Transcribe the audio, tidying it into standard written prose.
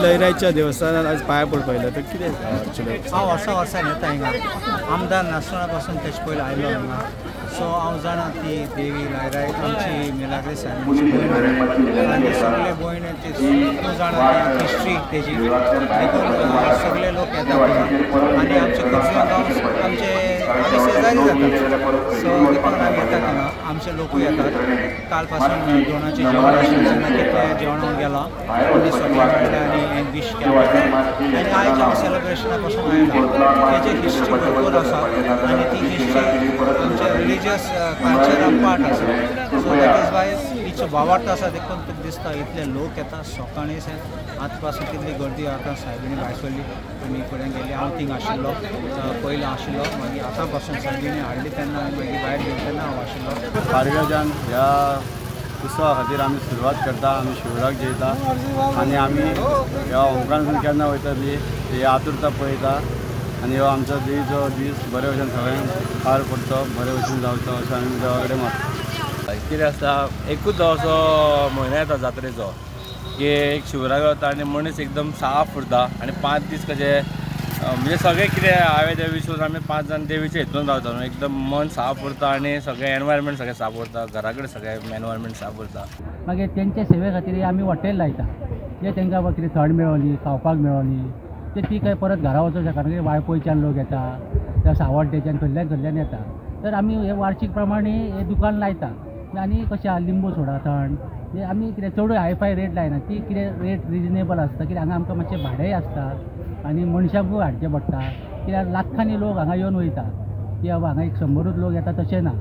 लयराईच्या देवस्थानात आज पाया पडपाक येयला तर कितें हांव वर्सान येता हिंगा आमदार नासतना पासून तेजे पयलीं आयलो हिंगा सो हांव जाणा ती देवी लयराई आमची मिलाग्रेस आनी सगळे भयणी तूं जाणा हिस्ट्री तेजी देखून सगळे लोक येता आनी आमचे खोर्जुवें गांव आमचे आमी शेजारी जातात सो देखून आमी येतात हिंगा आमचे लोकूय येतात काल पासून जेवणाचें जेवण आशिल्लें जेन्ना कितें जेवणाक गेलो आनी सगळे मेळ्ळे आनी हें दीश केलो आनी आयज हांव सेलेब्रेशना पासून आयला तेजी हिस्ट्री भरपूर आसा आनी ती हिस्ट्री आमच्या रिलिजियस कल्चरल पार्ट आसा सो दॅट इज वाय इतलो भावार्थ आसा देखून तुका दिसता इतले लोक येता सकाळीं आज पासून कितली गर्दी आतां सायबीणी भायर सरली आनी फुडें गेली हांव थिंग आशिल्लो पयलीं आशिल्लो मागीर आतां पासून सायबीणी हाडली तेन्ना आनी मागीर भायर गेली तेन्ना हांव आशिल्लो कारगांवच्यान ह्या उत्सवा खातीर आमी सुरवात करता आमी शिवराक जेयता आनी आमी ह्या होमकारांसून केन्ना वयतली ही आतुरता पळयता आनी हो आमचो देवीचो दीस बरे भशेन सगळ्यांक पार पडचो बरे भशेन जावचो अशें आमी देवा कडेन मागता कितें आसता एकूच असो म्हयनो येता जात्रेचो की एक शिवराक वता आनी मनीस एकदम साफ उरता आनी 5 दीस कशे म्हणजे सगळे कितें हांवें ते विसरून आमी 5 जाण देवीचे हितून रावता न्हू एकदम मन साफ उरता आनी सगळें एनवायरमेंट सगळें साफ उरता घरा कडेन सगळें एनवायरमेंट साफ उरता मागीर तेंचे सेवे खातीर आमी हॉटेल लायता जे तांकां कितें थंड मेळोली खावपाक मेळोली ते ती काय परत घरा वचूंक शकना कारण वाळपयच्यान लोक येता त्या सावड्डेच्यान खंयच्यान येता तर आमी हे वार्षिक प्रमाणे हे दुकान लायता आनी कशें आहा लिंबू सोडा थंड जे आमी कितें चड हायफाय रेट लायना ती कितें रेट रिजनेबल आसता कित्याक हांगा आमकां मातशें भाडेंय आसता आनी मनशांकूय हाडचें पडटा कित्याक लाखांनी लोक हांगा येवन वयता की बाबा हांगा एक 100 लोक येता तशें ना